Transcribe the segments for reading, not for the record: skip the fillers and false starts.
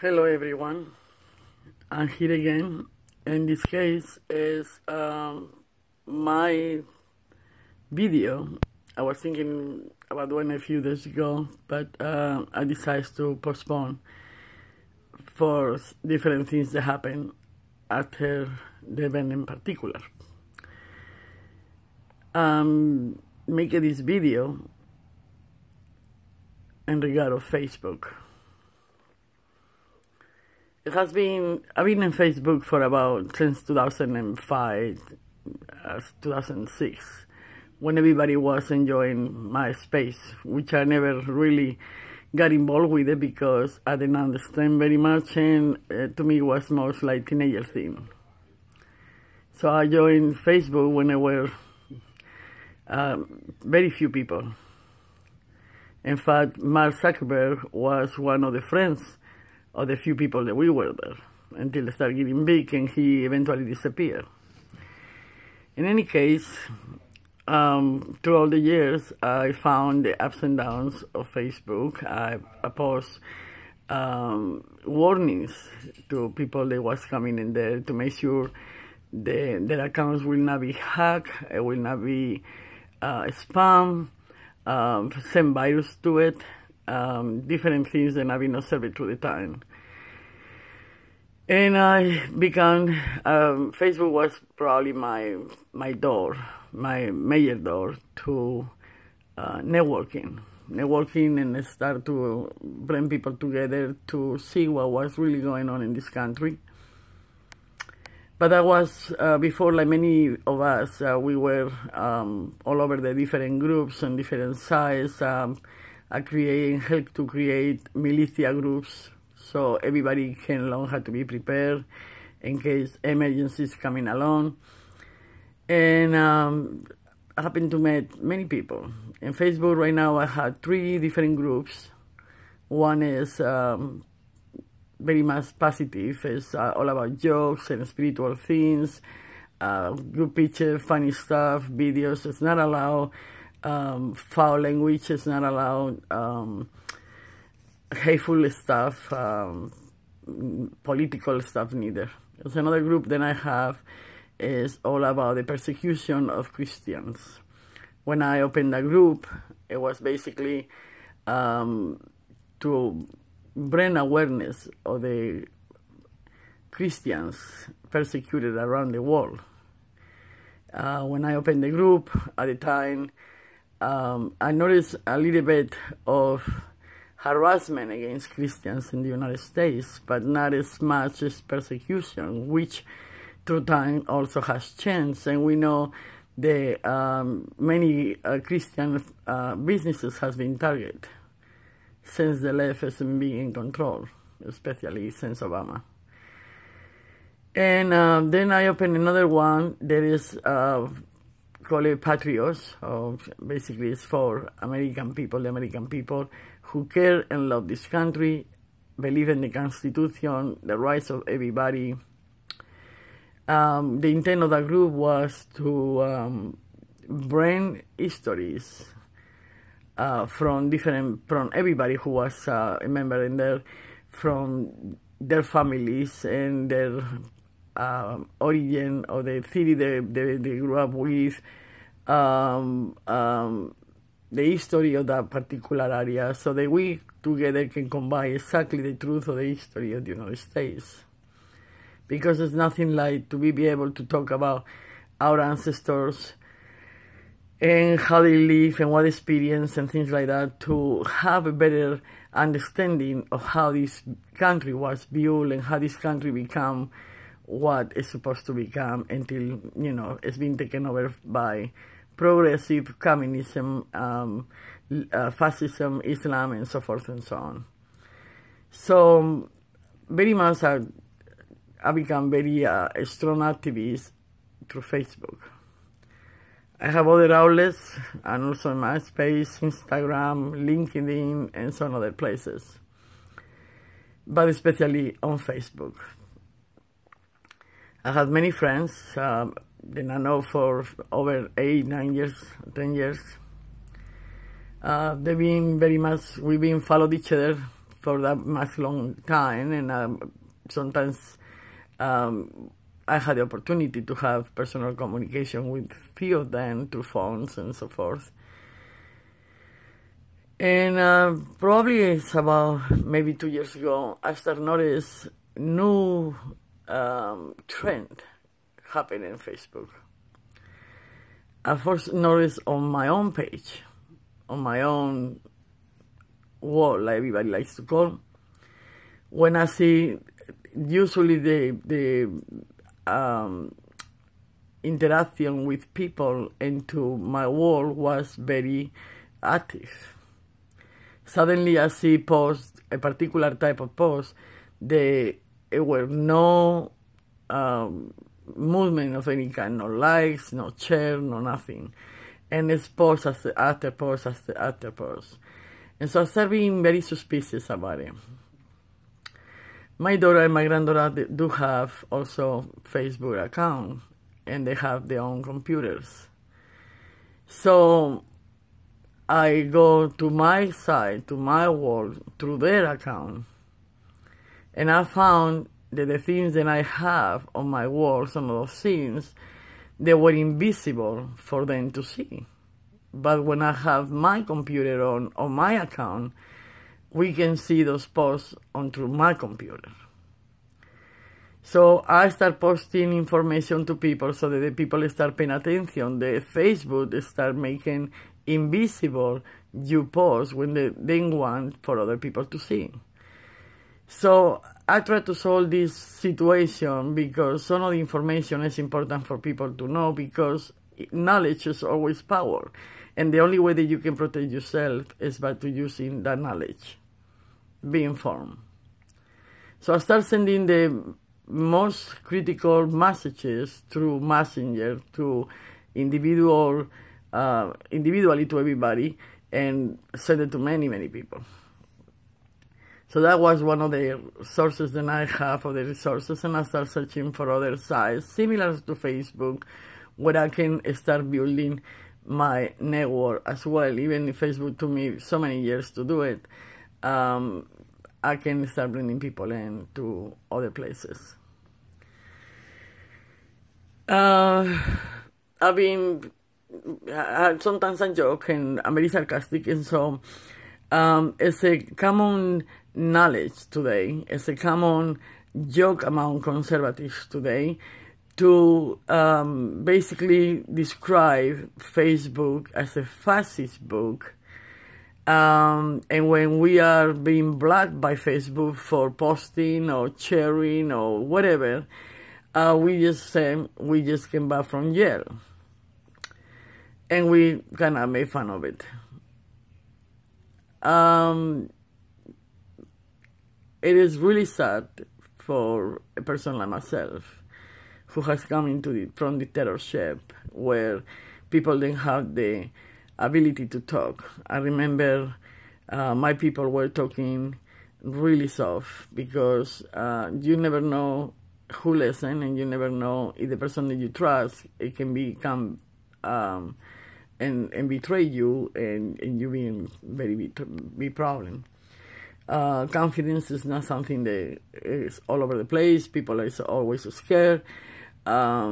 Hello everyone, I'm here again. In this case is my video. I was thinking about doing a few days ago, but I decided to postpone for different things that happened after the event in particular. Making this video in regard of Facebook. I've been in Facebook for since 2005, 2006, when everybody was enjoying my space, which I never really got involved with it because I didn't understand very much, and to me it was most like teenager thing. So I joined Facebook when there were very few people. In fact, Mark Zuckerberg was one of the friends of the few people that we were there until they started getting big and he eventually disappeared. In any case, throughout the years, I found the ups and downs of Facebook. I post warnings to people that was coming in there to make sure their accounts will not be hacked, it will not be spam, send virus to it, different things that I've been observing through the time. And I began, Facebook was probably my door, my major door to networking and start to bring people together to see what was really going on in this country. But that was before, like many of us, we were all over the different groups and different sites. Help to create militia groups so everybody can learn how to be prepared in case emergencies coming along. And I happen to meet many people. In Facebook right now I have 3 different groups. One is very much positive. It's all about jokes and spiritual things, good pictures, funny stuff, videos. It's not allowed foul language, is not allowed, hateful stuff, political stuff neither. There's another group that I have is all about the persecution of Christians. When I opened the group, it was basically to bring awareness of the Christians persecuted around the world. When I opened the group at the time, I noticed a little bit of harassment against Christians in the United States, but not as much as persecution, which through time also has changed. And we know that many Christian businesses has been targeted since the left has been in control, especially since Obama. And then I opened another one that is call it Patriots, basically it's for American people, the American people who care and love this country, believe in the Constitution, the rights of everybody. The intent of that group was to bring histories from everybody who was a member in there, from their families and their origin or the city they grew up with, the history of that particular area, so that we together can combine exactly the truth of the history of the United States. Because there's nothing like to be able to talk about our ancestors and how they live and what experience and things like that, to have a better understanding of how this country was built and how this country become what it's supposed to become until, you know, it's been taken over by progressive communism, fascism, Islam, and so forth and so on. So very much I become very strong activist through Facebook. I have other outlets, and also MySpace, Instagram, LinkedIn, and some other places, but especially on Facebook. I have many friends that I know for over 8, 9 years, 10 years. They've been very much, we've been followed each other for that much long time, and sometimes I had the opportunity to have personal communication with few of them through phones and so forth. And probably it's about maybe 2 years ago, I started notice new trend happening in Facebook. I first noticed on my own page, on my own wall, like everybody likes to call, when I see usually the interaction with people into my wall was very active. Suddenly I see posts, a particular type of post, there were no movement of any kind, no likes, no share, no nothing. And it's post after post after post. And so I started being very suspicious about it. My daughter and my granddaughter do have also Facebook account, and they have their own computers. So I go to my site, to my wall, through their account, and I found that the things that I have on my wall, some of those things, they were invisible for them to see. But when I have my computer on my account, we can see those posts through my computer. So I start posting information to people so that the people start paying attention. The Facebook start making invisible you posts when they didn't want for other people to see. So I try to solve this situation because some of the information is important for people to know, because knowledge is always power. And the only way that you can protect yourself is by using that knowledge. Be informed. So I start sending the most critical messages through Messenger to individually to everybody, and send it to many, many people. So that was one of the sources that I have of the resources, and I start searching for other sites similar to Facebook where I can start building my network as well. Even if Facebook took me so many years to do it, I can start bringing people in to other places. Sometimes I joke and I'm very sarcastic, and so it's a common knowledge today, it's a common joke among conservatives today to basically describe Facebook as a fascist book. And when we are being blocked by Facebook for posting or sharing or whatever, we just say we just came back from jail. And we kind of made fun of it. It is really sad for a person like myself who has come from dictatorship where people didn't have the ability to talk. I remember my people were talking really soft because you never know who listens, and you never know if the person that you trust, it can become and betray you, and you being very big problem. Confidence is not something that is all over the place. People are always scared. I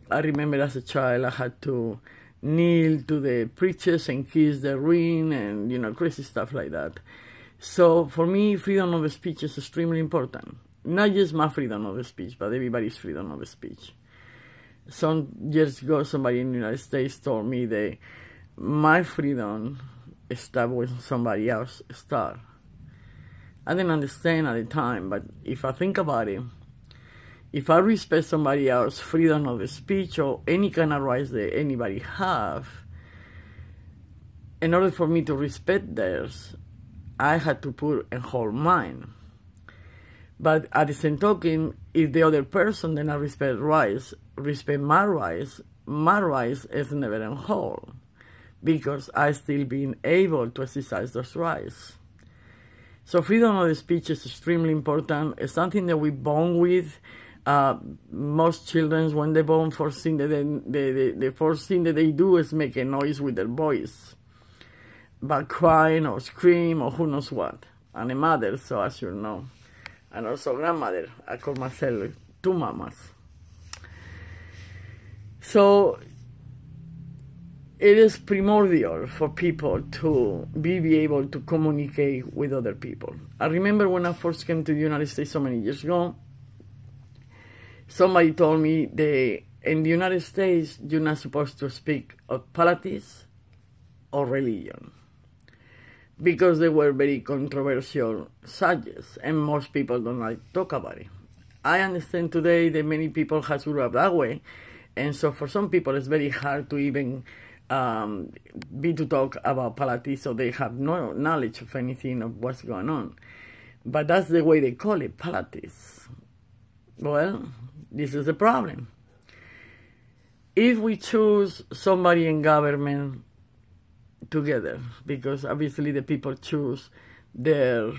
remember as a child I had to kneel to the preachers and kiss the ring and, crazy stuff like that. So for me, freedom of speech is extremely important. Not just my freedom of speech, but everybody's freedom of speech. Some years ago, somebody in the United States told me that my freedom stopped when somebody else started. I didn't understand at the time, but if I think about it, if I respect somebody else's freedom of speech or any kind of rights that anybody have, in order for me to respect theirs, I had to put a whole mine. But at the same token, if the other person then I respect my rights is never in whole, because I still being able to exercise those rights. So freedom of speech is extremely important. It's something that we born with. Most children, when they're born, the first thing that they do is make a noise with their voice, by crying or scream or who knows what. and a mother, so as you know, and also grandmother. I call myself two mamas. So it is primordial for people to be able to communicate with other people. I remember when I first came to the United States so many years ago, somebody told me that in the United States, you're not supposed to speak of politics or religion, because they were very controversial subjects, and most people don't like to talk about it. I understand today that many people have grew up that way, and so for some people it's very hard to even be to talk about politics, so they have no knowledge of anything of what's going on. But that's the way they call it, politics. Well, this is the problem. If we choose somebody in government together, because obviously the people choose their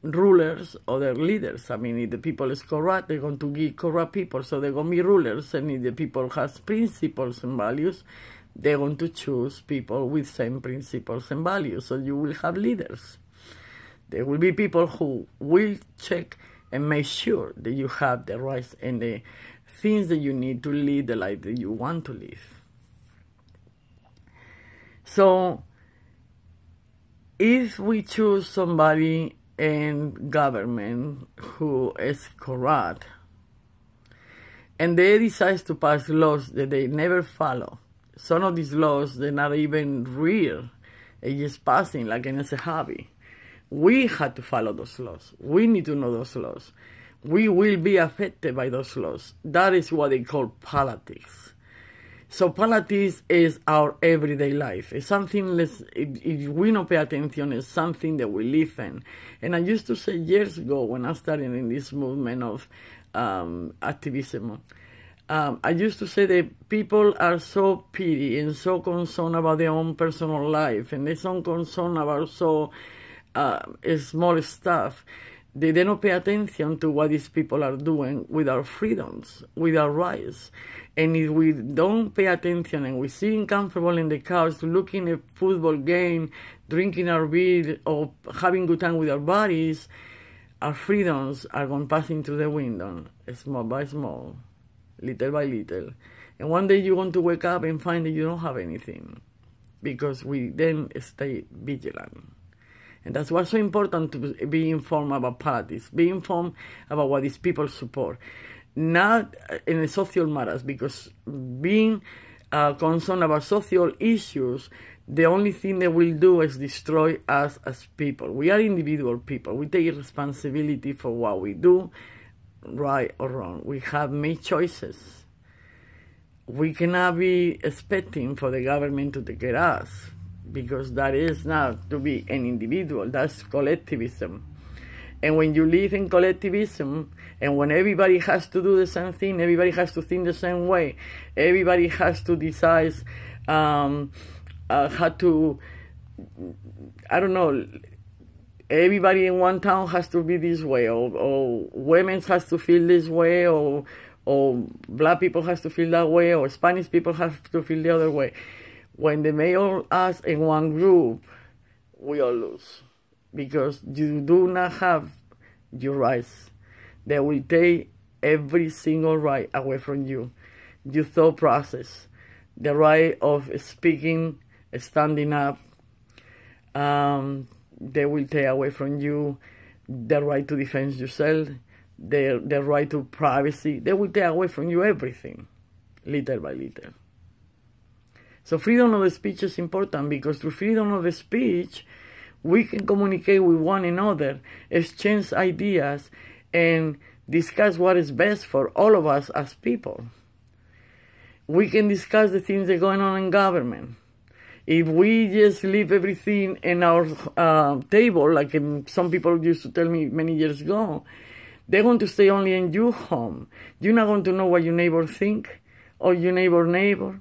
rulers or their leaders. I mean, if the people is corrupt, they're going to be corrupt people, so they're going to be rulers. And if the people has principles and values, they're going to choose people with same principles and values. So you will have leaders. There will be people who will check and make sure that you have the rights and the things that you need to lead the life that you want to live. So if we choose somebody in government who is corrupt, and they decide to pass laws that they never follow, some of these laws, they're not even real, they're just passing like as a hobby. We have to follow those laws. We need to know those laws. We will be affected by those laws. That is what they call politics. So politics is our everyday life. It's something less, if we don't pay attention, it's something that we live in. And I used to say years ago when I started in this movement of activism, I used to say that people are so pity and so concerned about their own personal life, and they're so concerned about so small stuff, they don't pay attention to what these people are doing with our freedoms, with our rights. And if we don't pay attention and we're sitting comfortable in the couch, looking at football game, drinking our beer, or having good time with our bodies, our freedoms are going passing through the window, small by small, little by little. And one day you're going to wake up and find that you don't have anything, because we then stay vigilant. And that's what's so important, to be informed about politics, be informed about what these people support. Not in the social matters, because being concerned about social issues, the only thing they will do is destroy us as people. We are individual people. We take responsibility for what we do, right or wrong. We have made choices. We cannot be expecting for the government to take care of us, because that is not to be an individual, that's collectivism. And when you live in collectivism, and when everybody has to do the same thing, everybody has to think the same way, everybody has to decide how to, I don't know, everybody in one town has to be this way, or women has to feel this way, or black people has to feel that way, or Spanish people have to feel the other way. When they make all us in one group, we all lose, because you do not have your rights. They will take every single right away from you. Your thought process, the right of speaking, standing up, they will take away from you the right to defend yourself, the right to privacy. They will take away from you everything, little by little. So freedom of speech is important, because through freedom of speech, we can communicate with one another, exchange ideas, and discuss what is best for all of us as people. We can discuss the things that are going on in government. If we just leave everything in our table, like some people used to tell me many years ago, they're going to stay only in your home. You're not going to know what your neighbor think, or your neighbor,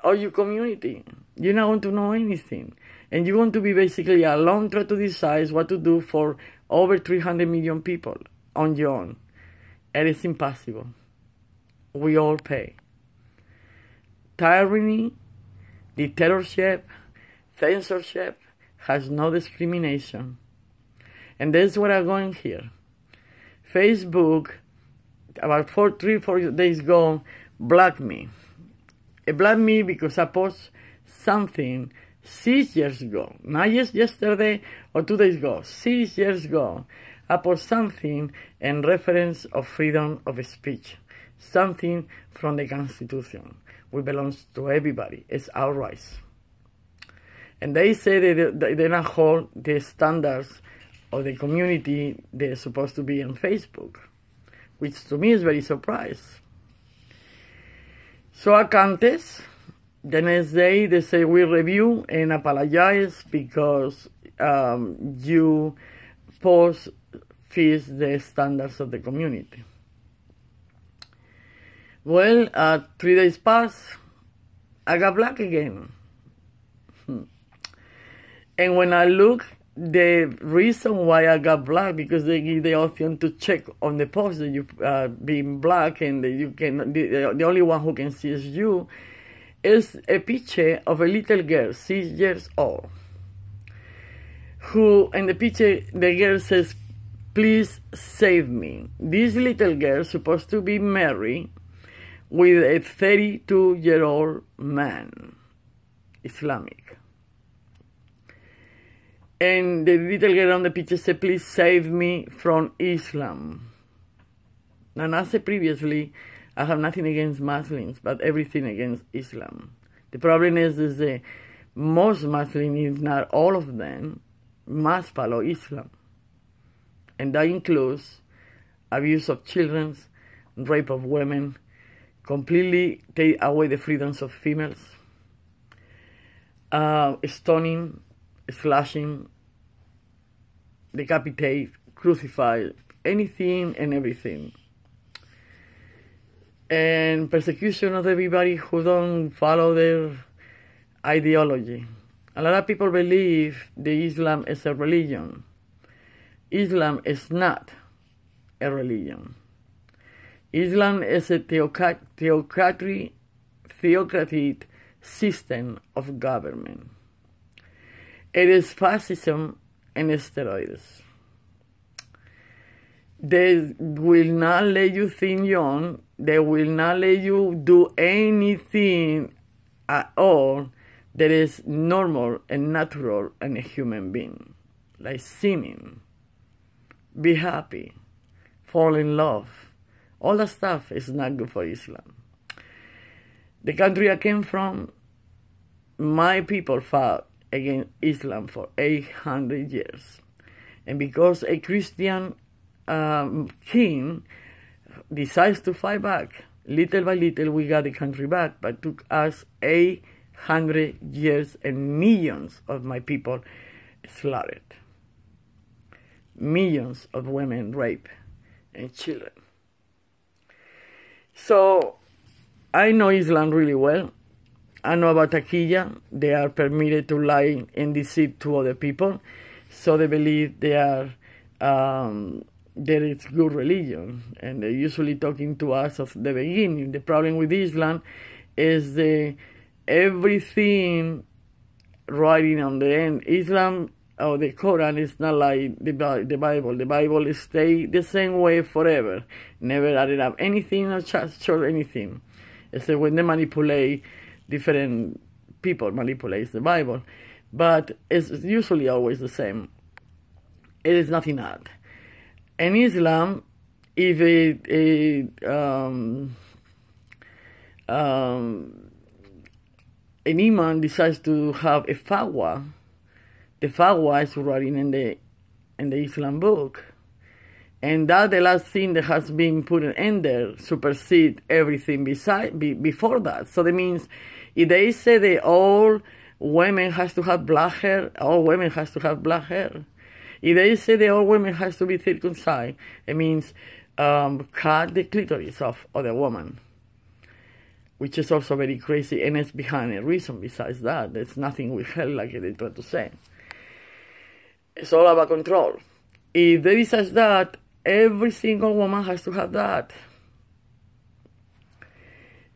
or your community. You're not going to know anything. And you're going to be basically alone trying to decide what to do for over 300 million people on your own. And it's impossible. We all pay. Tyranny, dictatorship, censorship, has no discrimination. And that's what I'm going here. Facebook, about 4 days ago, blocked me. It blocked me because I posted something 6 years ago. Not just yesterday or 2 days ago. 6 years ago, I posted something in reference of freedom of speech. Something from the Constitution, which belongs to everybody. It's our rights. And they say they don't hold the standards of the community they're supposed to be on Facebook, which to me is very surprised. So I contest. The next day they say we review and apologize because you post fits the standards of the community. Well, 3 days pass, I got blocked again. And when I look, the reason why I got blocked, because they give the option to check on the post that you being blocked, and that you can, the only one who can see is you, is a picture of a little girl, 6 years old, who, in the picture, the girl says, "Please save me." This little girl is supposed to be married with a 32-year-old man, Islamic. And the little girl on the picture said, "Please save me from Islam." And as I said previously, I have nothing against Muslims, but everything against Islam. The problem is that most Muslims, if not all of them, must follow Islam. And that includes abuse of children, rape of women, completely take away the freedoms of females, stoning, slashing, decapitate, crucify, anything and everything. And persecution of everybody who don't follow their ideology. A lot of people believe that Islam is a religion. Islam is not a religion. Islam is a theocratic system of government. It is fascism and steroids. They will not let you think young. They will not let you do anything at all that is normal and natural in a human being. Like singing, be happy, fall in love. All that stuff is not good for Islam. The country I came from, my people fought against Islam for 800 years. And because a Christian king decides to fight back, little by little we got the country back, but it took us 800 years and millions of my people slaughtered. Millions of women raped and children. So I know Islam really well. I know about Taqiyya. They are permitted to lie and deceive to other people. So they believe they are that it's good religion. And they're usually talking to us of the beginning. The problem with Islam is everything writing on the end. Islam or the Quran is not like the Bible. The Bible stay the same way forever. Never added up anything or changed anything. Except when they manipulate, different people manipulate the Bible. But it's usually always the same. It is nothing odd. In Islam, if an imam decides to have a fatwa, the fatwa is written in the Islam book. And that the last thing that has been put in there supersedes everything before that. So that means if they say that all women has to have black hair, all women has to have black hair. If they say that all women has to be circumcised, it means cut the clitoris off of the woman, which is also very crazy, and it's behind a reason besides that. There's nothing with hell like they try to say. It's all about control. If they decide that, every single woman has to have that.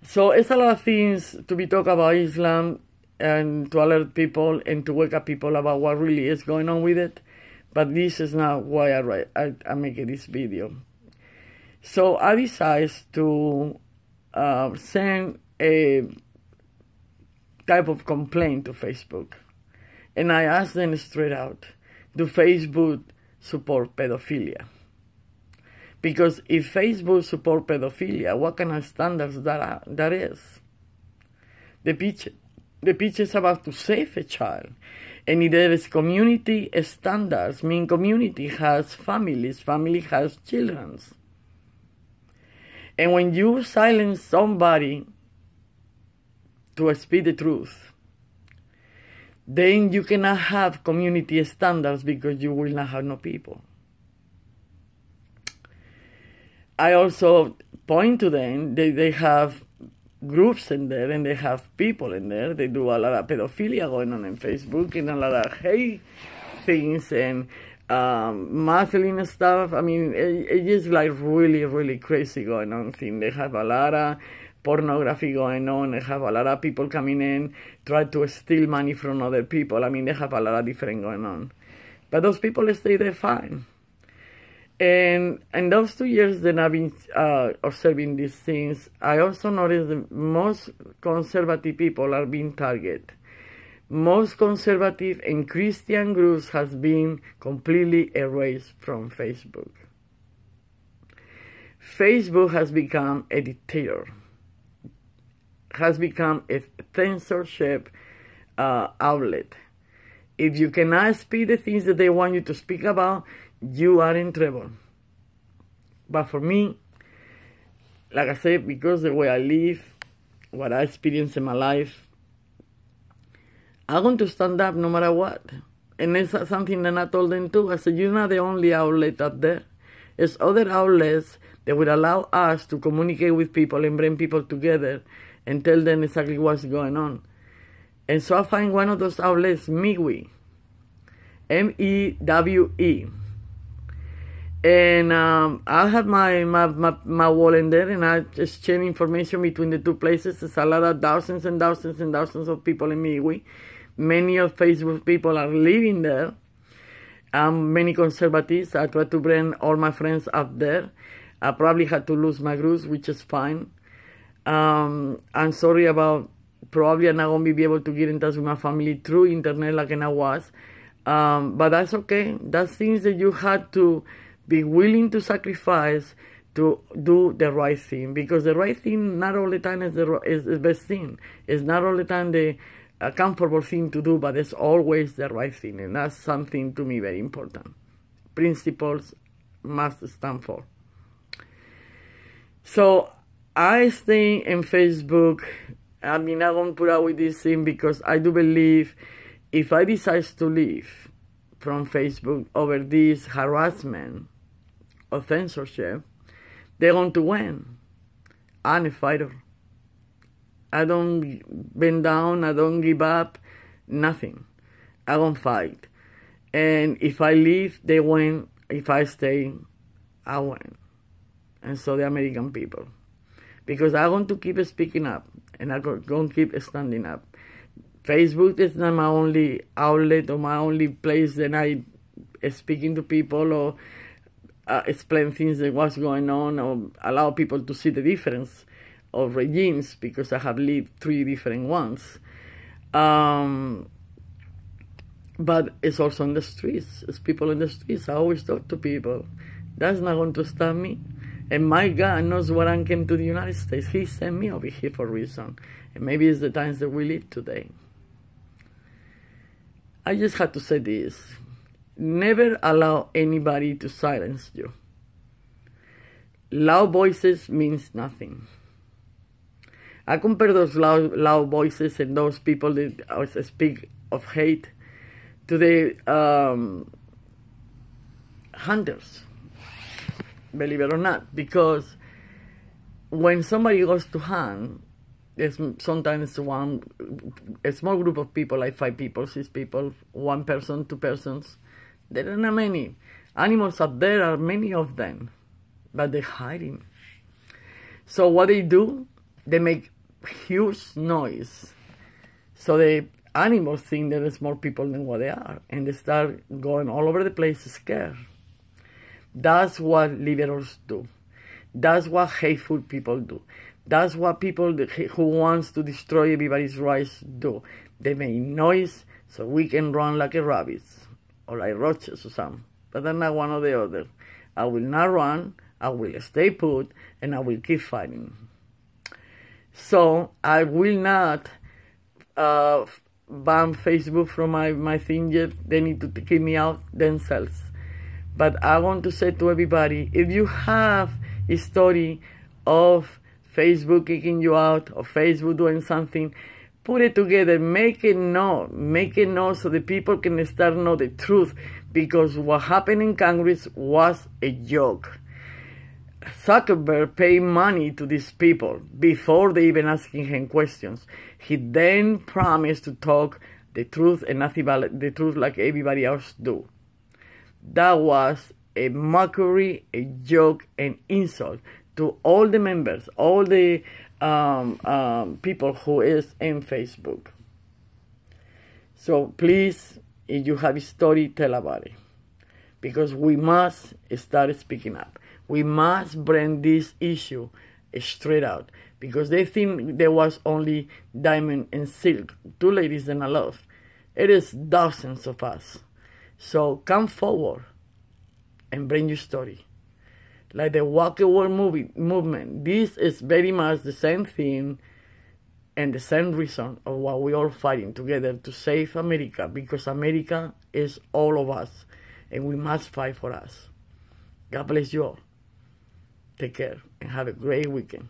So it's a lot of things to be talked about Islam. and to alert people and to wake up people about what really is going on with it. But this is not why I make this video. So I decided to send a type of complaint to Facebook. And I asked them straight out, do Facebook support pedophilia? Because if Facebook support pedophilia, what kind of standards that is? The pitch is about to save a child. And if there is community standards, mean community has families, family has children. And when you silence somebody to speak the truth, then you cannot have community standards because you will not have no people. I also point to them that they have groups in there and they have people in there. They do a lot of pedophilia going on in Facebook and a lot of hate things and masculine stuff. I mean, it is like really, really crazy going on thing. They have a lot of pornography going on. They have a lot of people coming in, try to steal money from other people. I mean, they have a lot of different going on. But those people stay there fine. And in those 2 years that I've been observing these things, I also noticed that most conservative people are being targeted. Most conservative and Christian groups has been completely erased from Facebook. Facebook has become a dictator, has become a censorship outlet. If you cannot speak the things that they want you to speak about, you are in trouble. But for me, like I said, because the way I live, what I experience in my life, I'm going to stand up no matter what. And it's something that I told them too. I said, you're not the only outlet out there. There's other outlets that would allow us to communicate with people and bring people together and tell them exactly what's going on. And so I find one of those outlets, Mewe, M-E-W-E. And I have my wall in there, and I exchange information between the two places. There's a lot of thousands and thousands and thousands of people in Mewe. Many of Facebook people are living there. Many conservatives. I try to bring all my friends up there. I probably had to lose my groups, which is fine. I'm sorry about, probably I'm not going to be able to get in touch with my family through internet like I was. But that's okay. That's things that you had to be willing to sacrifice to do the right thing. Because the right thing not all the time is the best thing. It's not all the time the comfortable thing to do, but it's always the right thing. And that's something to me very important. Principles must stand for. So I stay in Facebook. I mean, I'm going to put out with this thing because I do believe if I decide to leave from Facebook over this harassment or censorship, they're going to win. I'm a fighter. I don't bend down, I don't give up, nothing. I don't fight. And if I leave, they win. If I stay, I win. And so the American people. Because I want to keep speaking up, and I'm going to keep standing up. Facebook is not my only outlet or my only place that I speaking to people or explain things that what's going on or allow people to see the difference of regimes, because I have lived 3 different ones. But it's also in the streets. It's people in the streets. I always talk to people. That's not going to stop me. And my God knows what I came to the United States. He sent me over here for a reason. And maybe it's the times that we live today. I just had to say this. Never allow anybody to silence you. Loud voices means nothing. I compare those loud voices and those people that speak of hate to the hunters, believe it or not. Because when somebody goes to hunt, there's sometimes a small group of people, like 5 people, 6 people, 1 person, 2 persons. There are not many. Animals out there are many of them, but they're hiding. So what they do, they make huge noise So the animals think there is more people than what they are, and they start going all over the place scared. That's what liberals do. That's what hateful people do. That's what people who wants to destroy everybody's rights do. They make noise so we can run like a rabbits or like roaches or something. But I'm not one or the other. I will not run. I will stay put, and I will keep fighting. So I will not ban Facebook from my thing yet. They need to kick me out themselves. But I want to say to everybody, if you have a story of Facebook kicking you out, or Facebook doing something, put it together, make it known so the people can start know the truth, because what happened in Congress was a joke. Zuckerberg paid money to these people before they even asking him questions. He then promised to talk the truth and nothing but the truth like everybody else do. That was a mockery, a joke, an insult to all the members, all the people who is in Facebook. So please, if you have a story, tell about it. Because we must start speaking up. We must bring this issue straight out. Because they think there was only Diamond and Silk, two ladies and a love. It is dozens of us. So come forward and bring your story. Like the Walk Away movement, this is very much the same thing and the same reason of why we're all fighting together to save America, because America is all of us, and we must fight for us. God bless you all. Take care and have a great weekend.